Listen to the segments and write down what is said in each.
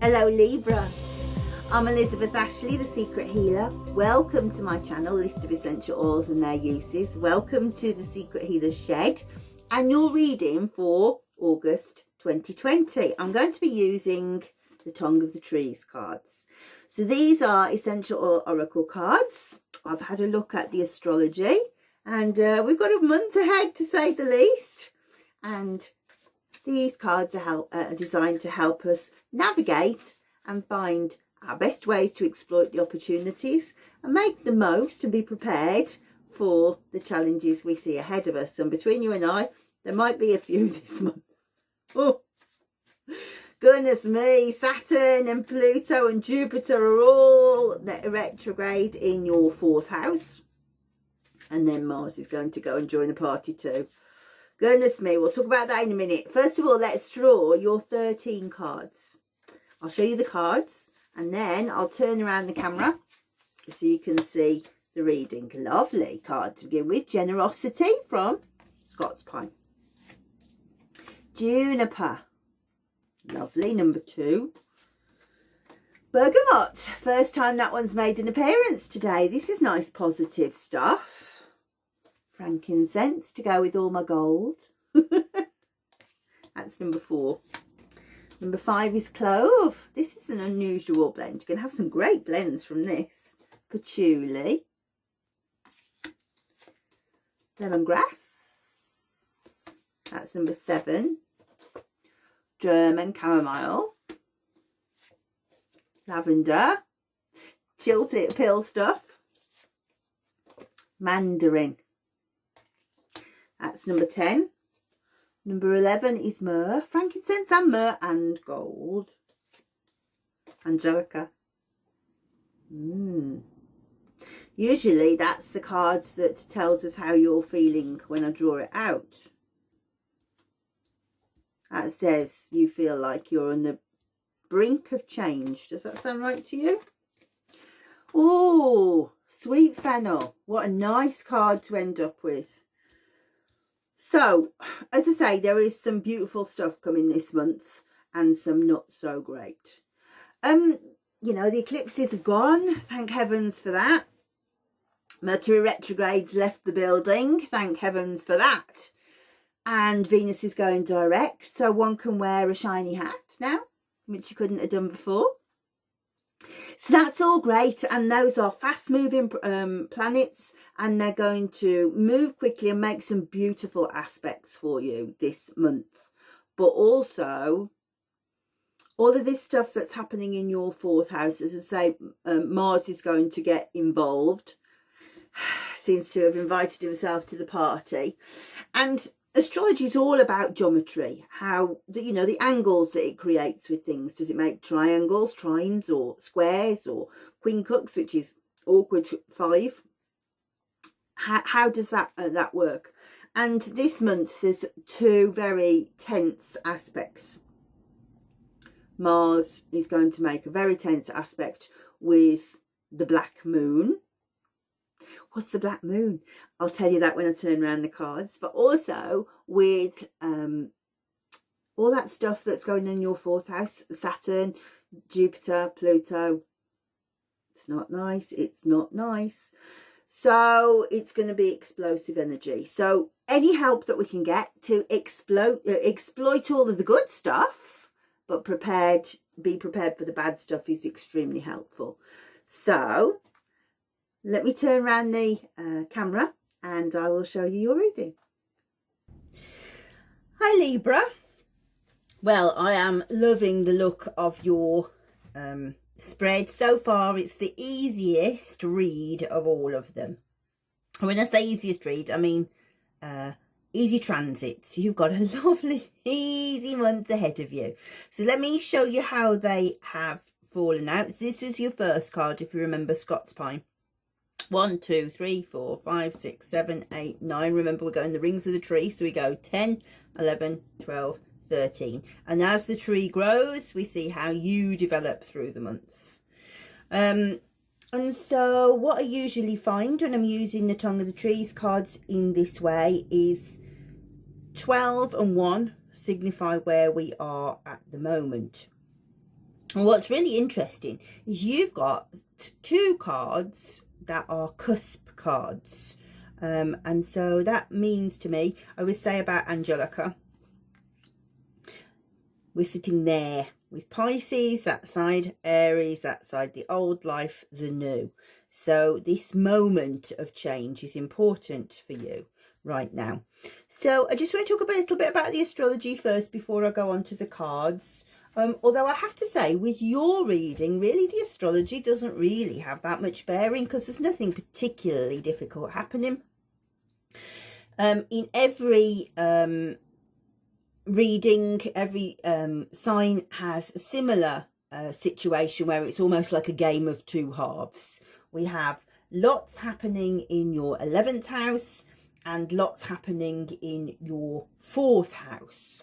Hello Libra, I'm Elizabeth Ashley, the Secret Healer. Welcome to my channel, list of essential oils and their uses. Welcome to the Secret Healer Shed and your reading for August 2020. I'm going to be using the Tongue of the Trees cards. So these are essential oil oracle cards. I've had a look at the astrology and we've got a month ahead to say the least. And these cards are designed to help us navigate and find our best ways to exploit the opportunities and make the most and be prepared for the challenges we see ahead of us. And between you and I, there might be a few this month. Oh, goodness me, Saturn and Pluto and Jupiter are all retrograde in your 4th house. And then Mars is going to go and join a party too. Goodness me, we'll talk about that in a minute. First of all, let's draw your 13 cards. I'll show you the cards and then I'll turn around the camera so you can see the reading. Lovely card to begin with. Generosity from Scots Pine. Juniper. Lovely, number 2. Bergamot. First time that one's made an appearance today. This is nice positive stuff. Frankincense to go with all my gold. That's number 4. Number 5 is clove. This is an unusual blend. You can have some great blends from this. Patchouli. Lemongrass. That's number 7. German chamomile. Lavender. Chill pill stuff. Mandarin. That's number 10. Number 11 is myrrh, frankincense and myrrh and gold. Angelica. Usually that's the cards that tells us how you're feeling when I draw it out. That says you feel like you're on the brink of change. Does that sound right to you? Oh, sweet fennel. What a nice card to end up with. So, as I say, there is some beautiful stuff coming this month and some not so great. You know, the eclipses have gone. Thank heavens for that. Mercury retrogrades left the building. Thank heavens for that. And Venus is going direct. So one can wear a shiny hat now, which you couldn't have done before. So that's all great, and those are fast moving planets, and they're going to move quickly and make some beautiful aspects for you this month. But also all of this stuff that's happening in your 4th house, as I say, Mars is going to get involved, seems to have invited himself to the party. And astrology is all about geometry, how, you know, the angles that it creates with things. Does it make triangles, trines, or squares, or quincunx, which is awkward 5? How does that work? And this month there's 2 very tense aspects. Mars is going to make a very tense aspect with the black moon. What's the black moon? I'll tell you that when I turn around the cards. But also with all that stuff that's going on in your 4th house. Saturn, Jupiter, Pluto. It's not nice. It's not nice. So it's going to be explosive energy. So any help that we can get to exploit all of the good stuff, but be prepared for the bad stuff is extremely helpful. So let me turn around the camera and I will show you your reading. Hi Libra. Well, I am loving the look of your spread. So far it's the easiest read of all of them. When I say easiest read, I mean easy transits. You've got a lovely easy month ahead of you. So let me show you how they have fallen out. So this was your first card, if you remember, Scots Pine. 1, 2, 3, 4, 5, 6, 7, 8, 9. Remember, we're going the rings of the tree. So we go 10, 11, 12, 13. And as the tree grows, we see how you develop through the month. And so what I usually find when I'm using the Tongue of the Trees cards in this way is 12 and 1 signify where we are at the moment. And what's really interesting is you've got two cards that are cusp cards. And so that means to me, I would say about Angelica, we're sitting there with Pisces, that side, Aries, that side, the old life, the new. So this moment of change is important for you right now. So I just want to talk a little bit about the astrology first before I go on to the cards. Although I have to say, with your reading, really the astrology doesn't really have that much bearing, because there's nothing particularly difficult happening. In every reading, every sign has a similar situation where it's almost like a game of two halves. We have lots happening in your 11th house and lots happening in your 4th house.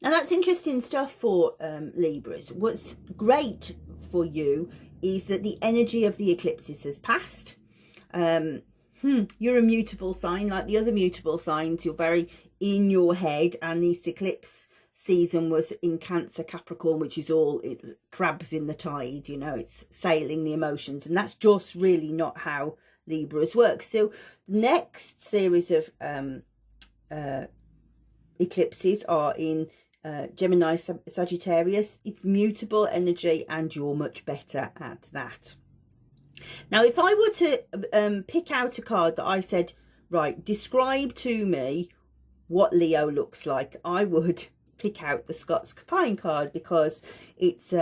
Now that's interesting stuff for Libras. What's great for you is that the energy of the eclipses has passed. You're a mutable sign, like the other mutable signs. You're very in your head, and this eclipse season was in Cancer, Capricorn, which is all crabs in the tide, you know, it's sailing the emotions, and that's just really not how Libras work. So next series of eclipses are in Gemini, Sagittarius. It's mutable energy, and you're much better at that. Now, if I were to pick out a card that I said, right, describe to me what Leo looks like, I would pick out the Scots Capine card, because it's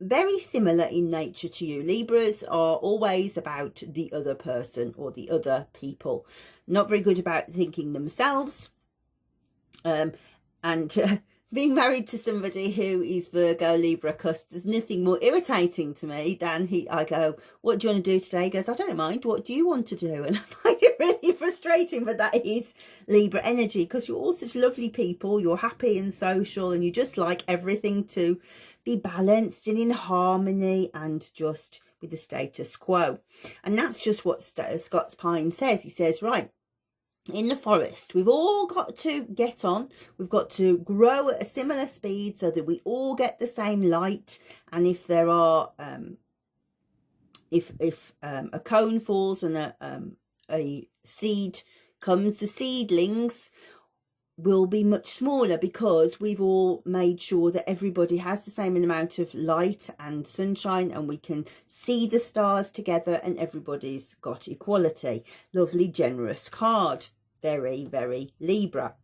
very similar in nature to you. Libras are always about the other person or the other people, not very good about thinking themselves. And being married to somebody who is Virgo, Libra, cusp, there's nothing more irritating to me than I go, what do you want to do today? He goes, I don't mind. What do you want to do? And I find it really frustrating, but that is Libra energy, because you're all such lovely people. You're happy and social, and you just like everything to be balanced and in harmony and just with the status quo. And that's just what Scots Pine says. He says, right, in the forest, we've all got to get on, we've got to grow at a similar speed so that we all get the same light. And if there are if a cone falls and a seed comes, the seedlings will be much smaller, because we've all made sure that everybody has the same amount of light and sunshine, and we can see the stars together, and everybody's got equality. Lovely, generous card. Very, very Libra.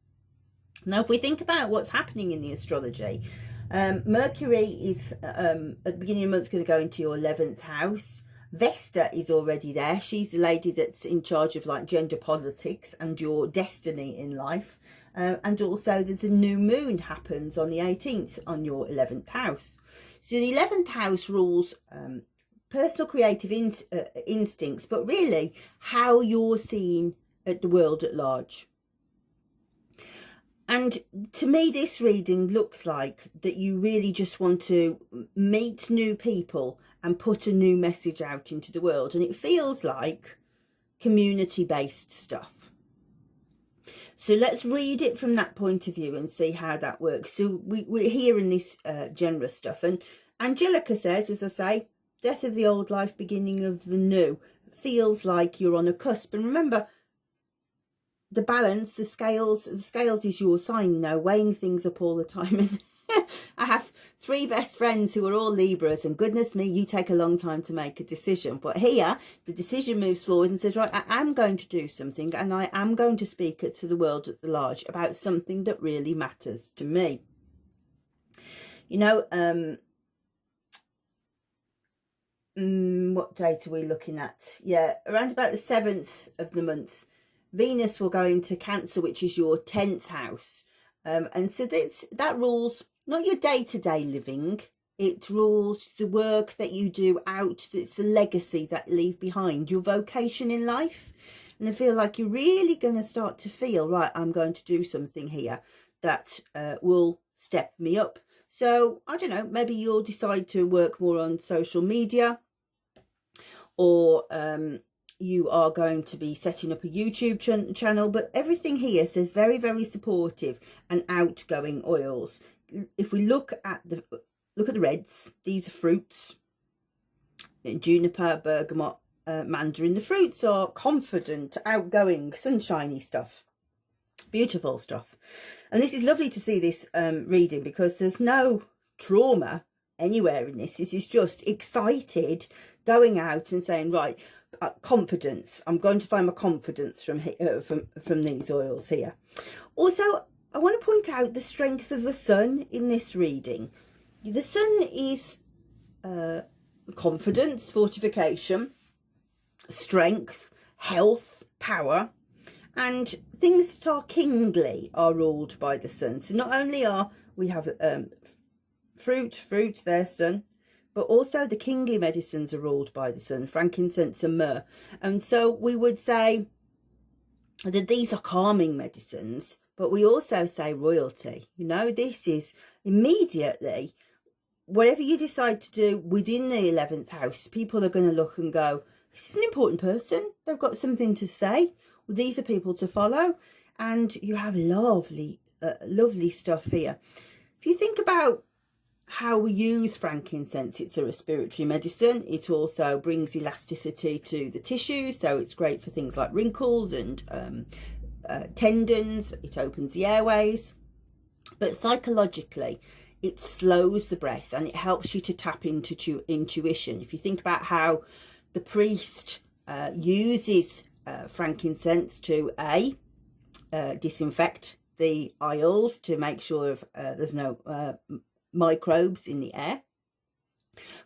Now, if we think about what's happening in the astrology, Mercury is at the beginning of the month going to go into your 11th house. Vesta is already there. She's the lady that's in charge of like gender politics and your destiny in life. And also there's a new moon happens on the 18th on your 11th house. So the 11th house rules personal creative instincts, but really how you're seen at the world at large. And to me, this reading looks like that you really just want to meet new people and put a new message out into the world. And it feels like community-based stuff. So let's read it from that point of view and see how that works. So we're hearing this generous stuff. And Angelica says, as I say, death of the old life, beginning of the new. Feels like you're on a cusp. And remember, the balance, the scales is your sign, you know, weighing things up all the time. And I have 3 best friends who are all Libras, and goodness me, you take a long time to make a decision. But here, the decision moves forward and says, right, I am going to do something, and I am going to speak to the world at large about something that really matters to me. You know, what date are we looking at? Yeah, around about the 7th of the month, Venus will go into Cancer, which is your 10th house. And so that rules not your day-to-day living, it rules the work that you do out, it's the legacy that you leave behind, your vocation in life. And I feel like you're really going to start to feel, right, I'm going to do something here that will step me up. So, I don't know, maybe you'll decide to work more on social media, or you are going to be setting up a YouTube channel. But everything here says very, very supportive and outgoing oils. If we look at look at the reds. These are fruits. Juniper, bergamot, mandarin. The fruits are confident, outgoing, sunshiny stuff. Beautiful stuff. And this is lovely to see this reading, because there's no trauma anywhere in this. This is just excited, going out and saying, right, confidence. I'm going to find my confidence from these oils here. Also, I want to point out the strength of the sun in this reading. The sun is confidence, fortification, strength, health, power, and things that are kingly are ruled by the sun. So not only are we have fruit, their sun, but also the kingly medicines are ruled by the sun, frankincense and myrrh. And so we would say that these are calming medicines, but we also say royalty. You know, this is immediately, whatever you decide to do within the 11th house, people are going to look and go, this is an important person. They've got something to say. Well, these are people to follow. And you have lovely, lovely stuff here. If you think about how we use frankincense, it's a respiratory medicine. It also brings elasticity to the tissue, so it's great for things like wrinkles and tendons. It opens the airways, but psychologically it slows the breath and it helps you to tap into intuition. If you think about how the priest uses frankincense to disinfect the aisles, to make sure there's no microbes in the air,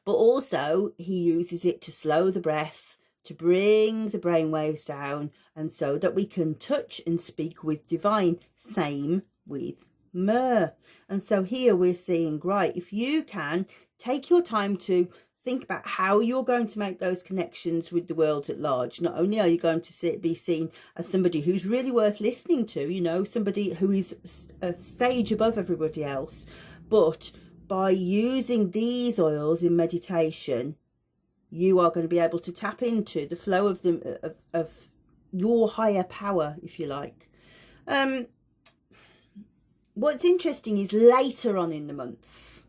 but also he uses it to slow the breath, to bring the brain waves down, and so that we can touch and speak with divine. Same with myrrh. And so here we're seeing, right, if you can take your time to think about how you're going to make those connections with the world at large. Not only are you going to be seen as somebody who's really worth listening to, you know, somebody who is a stage above everybody else, but by using these oils in meditation, you are going to be able to tap into the flow of them, of your higher power, if you like. What's interesting is later on in the month,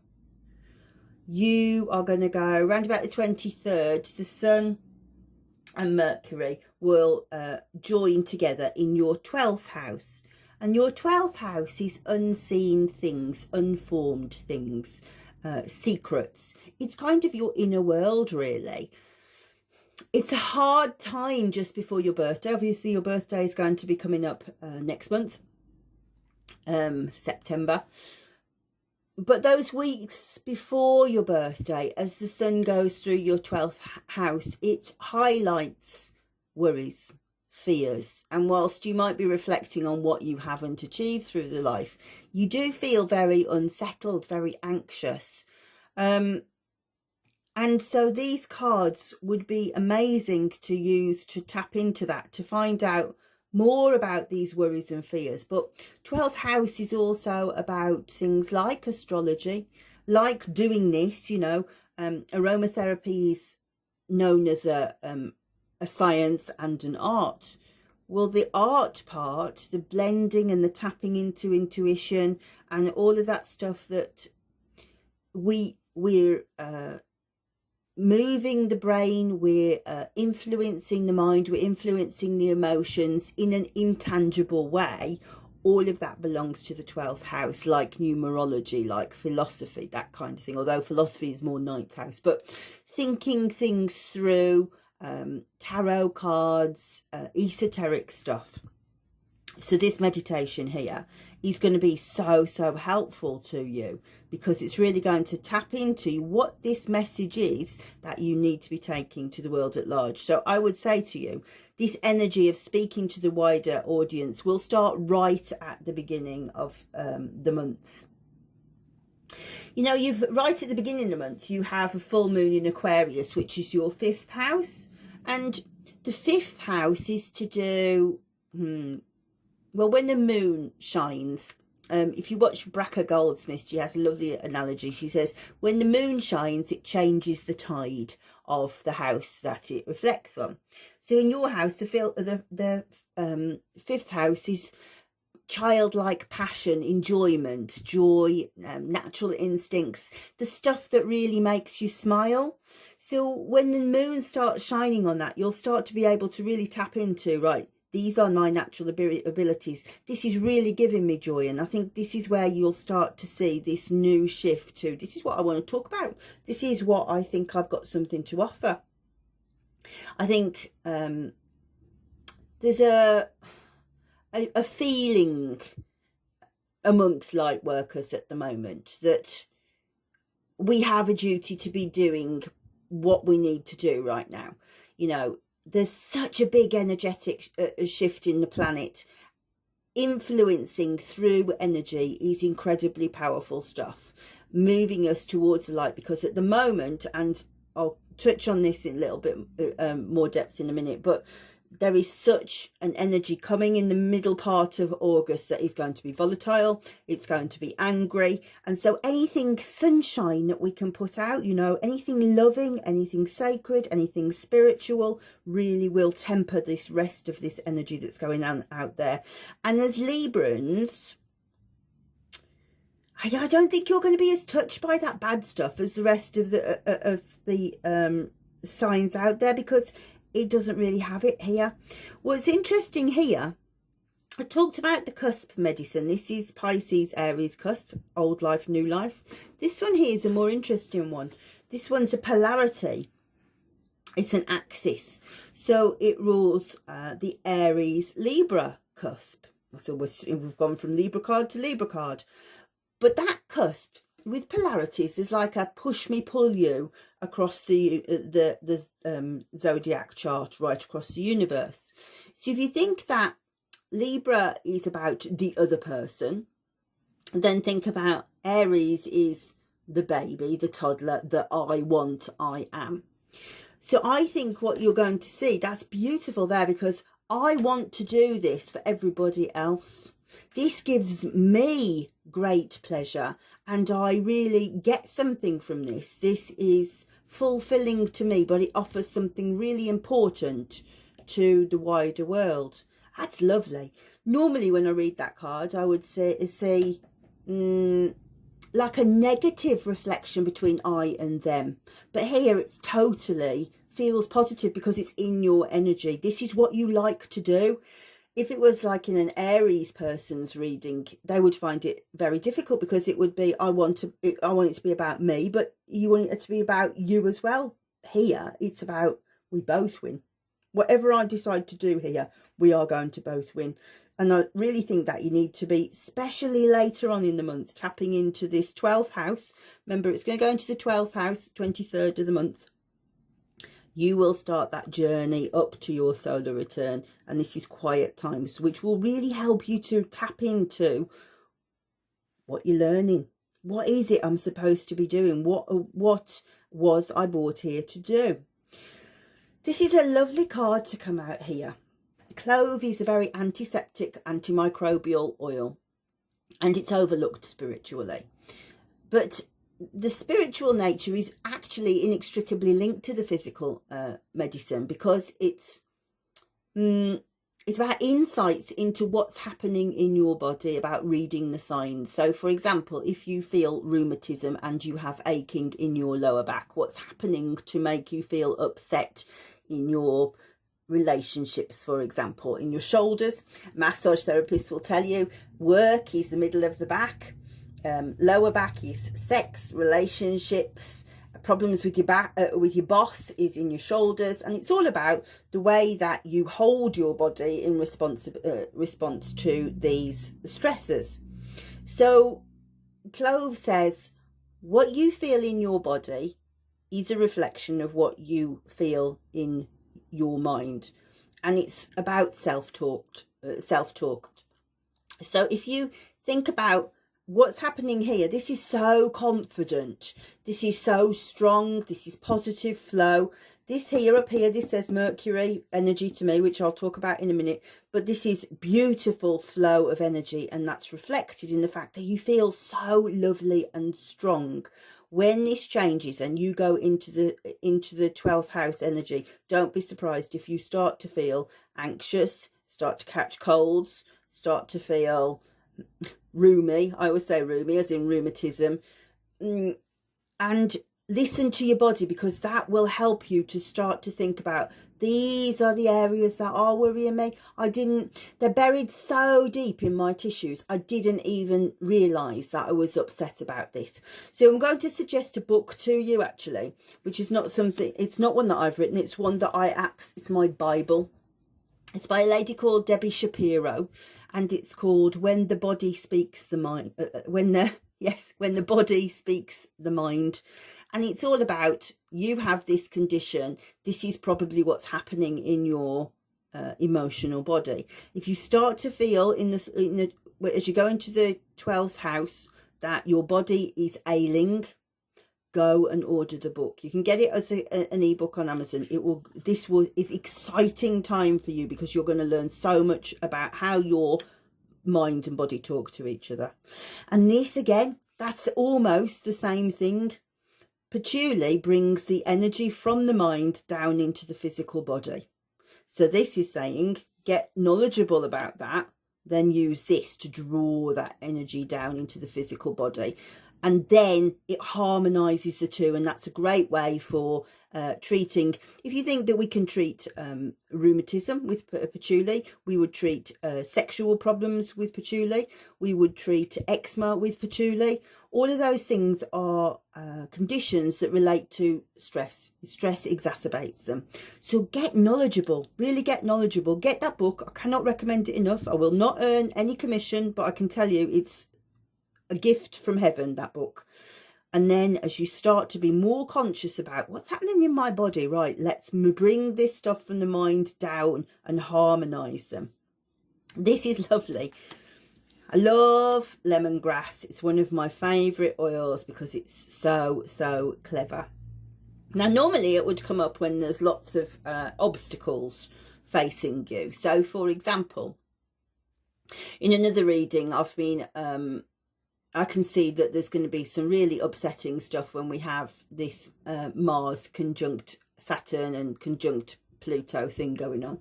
you are going to go around about the 23rd, the Sun and Mercury will join together in your 12th house. And your 12th house is unseen things, unformed things, secrets. It's kind of your inner world, really. It's a hard time just before your birthday. Obviously, your birthday is going to be coming up next month, September. But those weeks before your birthday, as the sun goes through your 12th house, it highlights worries, fears. And whilst you might be reflecting on what you haven't achieved through the life, you do feel very unsettled, very anxious. And so these cards would be amazing to use to tap into that, to find out more about these worries and fears. But 12th house is also about things like astrology, like doing this, you know. Aromatherapy is known as a science and an art. Well, the art part, the blending and the tapping into intuition and all of that stuff, that we're moving the brain, we're influencing the mind, we're influencing the emotions in an intangible way. All of that belongs to the 12th house, like numerology, like philosophy, that kind of thing. Although philosophy is more 9th house, but thinking things through, tarot cards, esoteric stuff. So this meditation here is going to be so helpful to you, because it's really going to tap into what this message is that you need to be taking to the world at large. So I would say to you, this energy of speaking to the wider audience will start right at the beginning of the month. You know, right at the beginning of the month, you have a full moon in Aquarius, which is your 5th house. And the 5th house is to do, well, when the moon shines, if you watch Braca Goldsmith, she has a lovely analogy. She says, when the moon shines, it changes the tide of the house that it reflects on. So in your house, the 5th house is childlike passion, enjoyment, joy, natural instincts, the stuff that really makes you smile. So when the moon starts shining on that, you'll start to be able to really tap into, right, these are my natural abilities. This is really giving me joy. And I think this is where you'll start to see this new shift to, this is what I want to talk about. This is what I think I've got something to offer. I think there's a feeling amongst light workers at the moment that we have a duty to be doing what we need to do right now. You know, there's such a big energetic shift in the planet. Influencing through energy is incredibly powerful stuff, moving us towards the light, because at the moment, and I'll touch on this in a little bit more depth in a minute, but there is such an energy coming in the middle part of August that is going to be volatile. It's going to be angry. And so anything sunshine that we can put out, you know, anything loving, anything sacred, anything spiritual, really will temper this rest of this energy that's going on out there. And as Librans, I don't think you're going to be as touched by that bad stuff as the rest of the signs out there, because it doesn't really have it here. What's interesting here, I talked about the cusp medicine. This is Pisces, Aries cusp, old life, new life. This one here is a more interesting one. This one's a polarity. It's an axis. So it rules the Aries Libra cusp. So we've gone from Libra card to Libra card. But that cusp with polarities is like a push me pull you across the zodiac chart, right across the universe. So if you think that Libra is about the other person, then think about Aries is the baby, the toddler, the I want, I am. So I think what you're going to see, that's beautiful there, because I want to do this for everybody else. This gives me great pleasure and I really get something from this. This is fulfilling to me, but it offers something really important to the wider world. That's lovely. Normally when I read that card, I would say like a negative reflection between I and them. But here it's totally feels positive because it's in your energy. This is what you like to do. If it was like in an Aries person's reading, they would find it very difficult because it would be, I want it to be about me, but you want it to be about you as well. Here, it's about we both win. Whatever I decide to do here, we are going to both win. And I really think that you need to be, especially later on in the month, tapping into this 12th house. Remember, it's going to go into the 12th house, 23rd of the month. You will start that journey up to your solar return, and this is quiet times, which will really help you to tap into what you're learning. What is it I'm supposed to be doing? What was I brought here to do? This is a lovely card to come out here. Clove is a very antiseptic, antimicrobial oil, and it's overlooked spiritually. But the spiritual nature is actually inextricably linked to the physical medicine, because it's about insights into what's happening in your body, about reading the signs. So for example, if you feel rheumatism and you have aching in your lower back, what's happening to make you feel upset in your relationships, for example, in your shoulders. Massage therapists will tell you work is the middle of the back. Lower back is sex, relationships, problems with your back, with your boss is in your shoulders, and it's all about the way that you hold your body in response to these stresses. So Clove says what you feel in your body is a reflection of what you feel in your mind, and it's about self-talk. So if you think about what's happening here, this is so confident, this is so strong, this is positive flow. This here up here, this says Mercury energy to me, which I'll talk about in a minute, but this is beautiful flow of energy, and that's reflected in the fact that you feel so lovely and strong. When this changes and you go into the 12th house energy, don't be surprised if you start to feel anxious, start to catch colds, start to feel roomy. I always say roomy as in rheumatism. And listen to your body, because that will help you to start to think about, these are the areas that are worrying me. They're buried so deep in my tissues, I didn't even realise that I was upset about this. So I'm going to suggest a book to you, actually, which is not something, it's not one that I've written, it's one that it's my Bible. It's by a lady called Debbie Shapiro, and it's called When the Body Speaks the Mind. When the Body Speaks the Mind. And it's all about, you have this condition, this is probably what's happening in your emotional body. If you start to feel as you go into the 12th house that your body is ailing, go and order the book. You can get it as an ebook on Amazon. This is exciting time for you, because you're going to learn so much about how your mind and body talk to each other. And this, again, that's almost the same thing. Patchouli brings the energy from the mind down into the physical body. So this is saying, get knowledgeable about that, then use this to draw that energy down into the physical body. And then it harmonises the two. And that's a great way for treating. If you think that we can treat rheumatism with patchouli, we would treat sexual problems with patchouli, we would treat eczema with patchouli. All of those things are conditions that relate to stress. Stress exacerbates them. So get knowledgeable, really get knowledgeable. Get that book. I cannot recommend it enough. I will not earn any commission, but I can tell you it's a gift from heaven, that book. And then as you start to be more conscious about what's happening in my body, right, let's bring this stuff from the mind down and harmonise them. This is lovely. I love lemongrass. It's one of my favourite oils because it's so clever. Now, normally it would come up when there's lots of obstacles facing you. So, for example, in another reading, I can see that there's going to be some really upsetting stuff when we have this Mars conjunct Saturn and conjunct Pluto thing going on.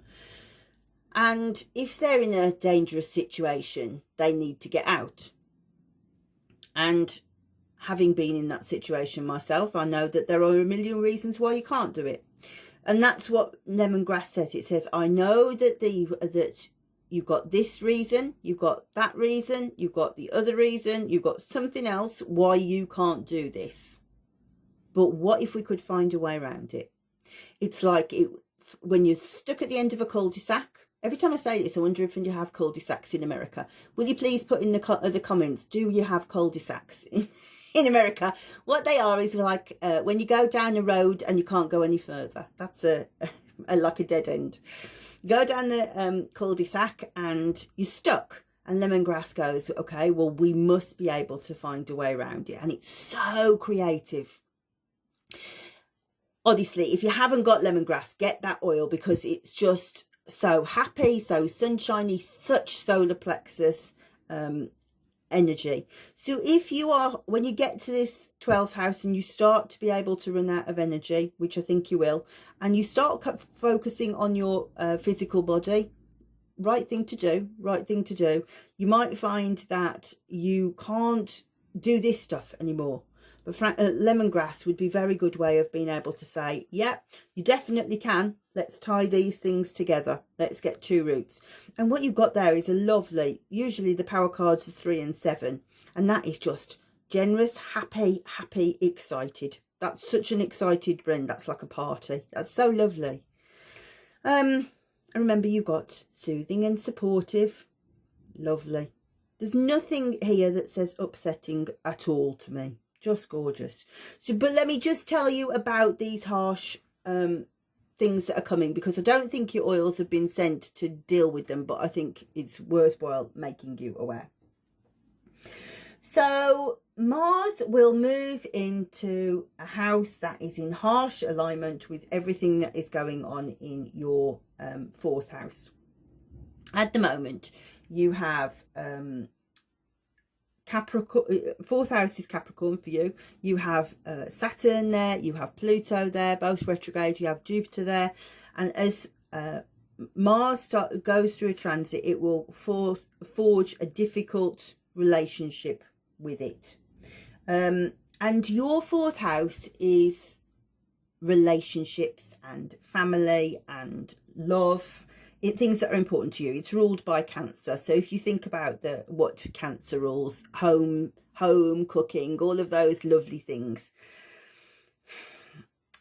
And if they're in a dangerous situation, they need to get out. And having been in that situation myself, I know that there are a million reasons why you can't do it. And that's what lemongrass says. It says, I know that you've got this reason, you've got that reason, you've got the other reason, you've got something else why you can't do this. But what if we could find a way around it? It's like when you're stuck at the end of a cul-de-sac. Every time I say this, I wonder if you have cul-de-sacs in America. Will you please put in the comments, do you have cul-de-sacs in America? What they are is like when you go down a road and you can't go any further. That's like a dead end. Go down the cul-de-sac and you're stuck, and lemongrass goes, okay, well, we must be able to find a way around it. And it's so creative. Honestly, if you haven't got lemongrass, get that oil, because it's just so happy, so sunshiny, such solar plexus energy. So if you are, when you get to this 12th house and you start to be able to run out of energy, which I think you will, and you start focusing on your physical body, right thing to do. You might find that you can't do this stuff anymore. But lemongrass would be a very good way of being able to say, yeah, you definitely can. Let's tie these things together. Let's get 2 roots. And what you've got there is a lovely, usually the power cards are 3 and 7. And that is just generous, happy, excited. That's such an excited blend. That's like a party. That's so lovely. And remember, you've got soothing and supportive. Lovely. There's nothing here that says upsetting at all to me. Just gorgeous. So, but let me just tell you about these harsh things that are coming, because I don't think your oils have been sent to deal with them, but I think it's worthwhile making you aware. So Mars will move into a house that is in harsh alignment with everything that is going on in your 4th house. At the moment, you have Capricorn. 4th house is Capricorn for you. You have Saturn there, you have Pluto there, both retrograde, you have Jupiter there. And as Mars goes through a transit, it will forge a difficult relationship with it. And your fourth house is relationships and family and love, things that are important to you. It's ruled by Cancer. So if you think about what Cancer rules, home, cooking, all of those lovely things.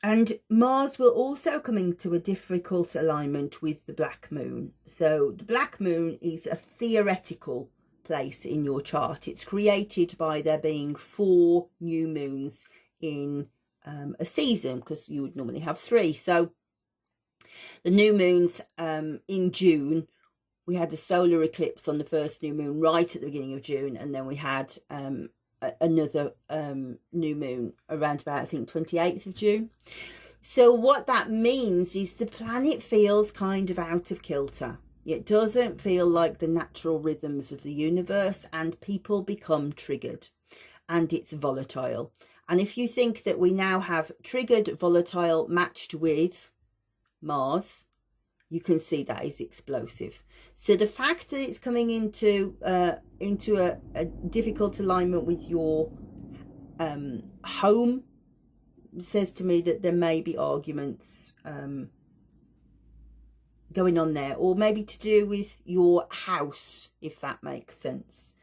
And Mars will also come into a difficult alignment with the Black Moon. So the Black Moon is a theoretical place in your chart. It's created by there being 4 new moons in a season, because you would normally have 3. So the new moons in June, we had a solar eclipse on the first new moon right at the beginning of June, and then we had another new moon around about, I think, 28th of June. So what that means is the planet feels kind of out of kilter. It doesn't feel like the natural rhythms of the universe, and people become triggered, and it's volatile. And if you think that we now have triggered, volatile matched with Mars, you can see that is explosive. So the fact that it's coming into a difficult alignment with your home says to me that there may be arguments going on there, or maybe to do with your house, if that makes sense.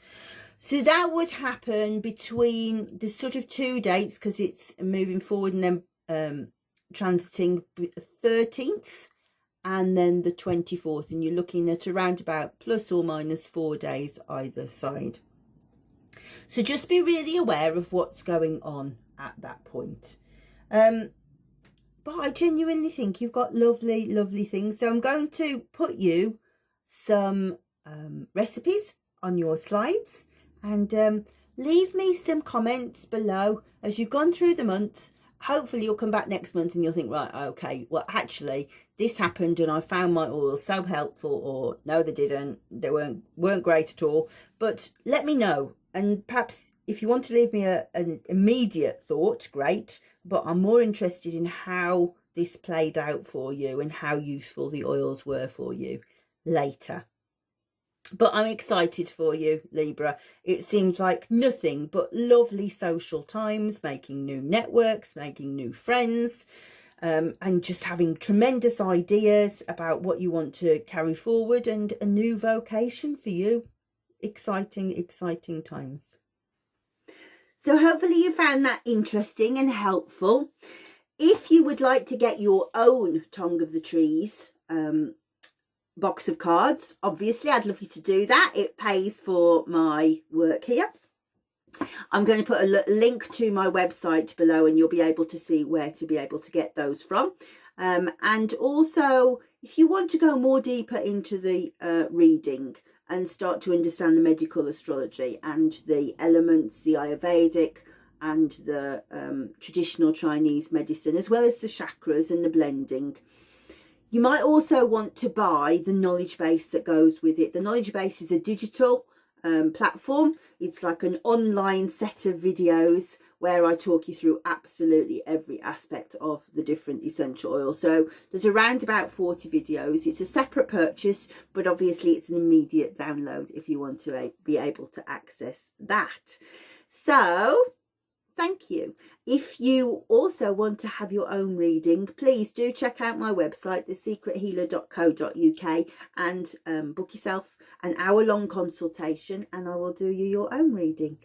So that would happen between the sort of 2 dates, because it's moving forward and then transiting 13th and then the 24th, and you're looking at around about plus or minus 4 days either side. So just be really aware of what's going on at that point. But I genuinely think you've got lovely, lovely things. So I'm going to put you some recipes on your slides, and leave me some comments below as you've gone through the month. Hopefully you'll come back next month and you'll think, right, okay, well, actually this happened and I found my oils so helpful, or no, they didn't, they weren't great at all. But let me know, and perhaps if you want to leave me an immediate thought, great, but I'm more interested in how this played out for you and how useful the oils were for you later. But I'm excited for you, Libra. It seems like nothing but lovely social times, making new networks, making new friends, and just having tremendous ideas about what you want to carry forward, and a new vocation for you. Exciting, exciting times. So hopefully you found that interesting and helpful. If you would like to get your own Tongue of the Trees box of cards, obviously I'd love you to do that. It pays for my work here. I'm going to put a link to my website below, and you'll be able to see where to be able to get those from. And also, if you want to go more deeper into the reading and start to understand the medical astrology and the elements, the Ayurvedic and the traditional Chinese medicine, as well as the chakras and the blending, you might also want to buy the knowledge base that goes with it. The knowledge base is a digital platform. It's like an online set of videos where I talk you through absolutely every aspect of the different essential oils. So there's around about 40 videos. It's a separate purchase, but obviously it's an immediate download if you want to be able to access that. So thank you. If you also want to have your own reading, please do check out my website, thesecrethealer.co.uk, and book yourself an hour-long consultation, and I will do you your own reading.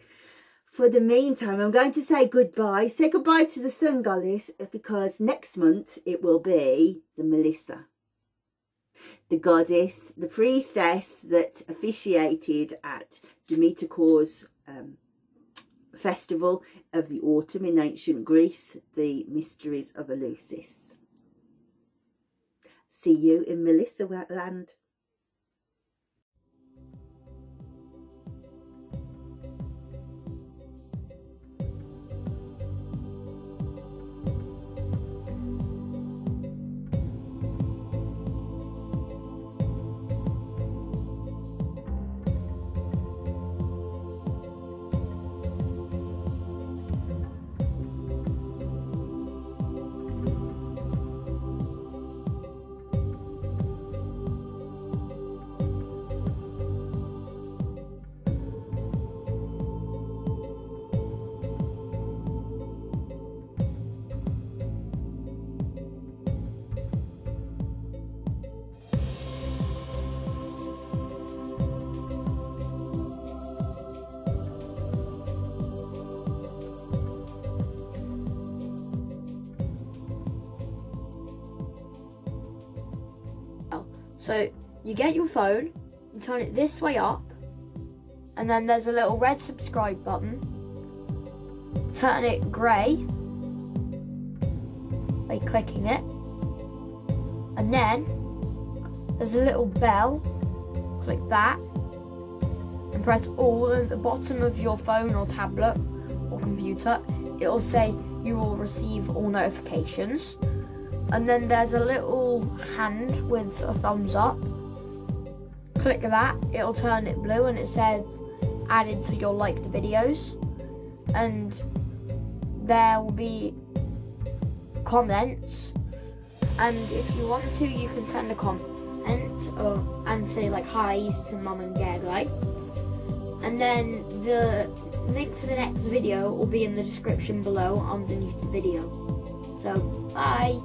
For the meantime, I'm going to say goodbye. Say goodbye to the Sun Goddess, because next month it will be the Melissa, the goddess, the priestess that officiated at Demeter Cor's festival of the autumn in ancient Greece, the mysteries of Eleusis. See you in Melissa land. So you get your phone, you turn it this way up, and then there's a little red subscribe button. Turn it grey by clicking it, and then there's a little bell. Click that and press all at the bottom of your phone or tablet or computer. It will say you will receive all notifications, and then there's a little hand with a thumbs up. Click that, it'll turn it blue and it says added to your liked videos, and there will be comments, and if you want to you can send a comment and say like hi's to mum and dad, like, and then the link to the next video will be in the description below underneath the video. So bye.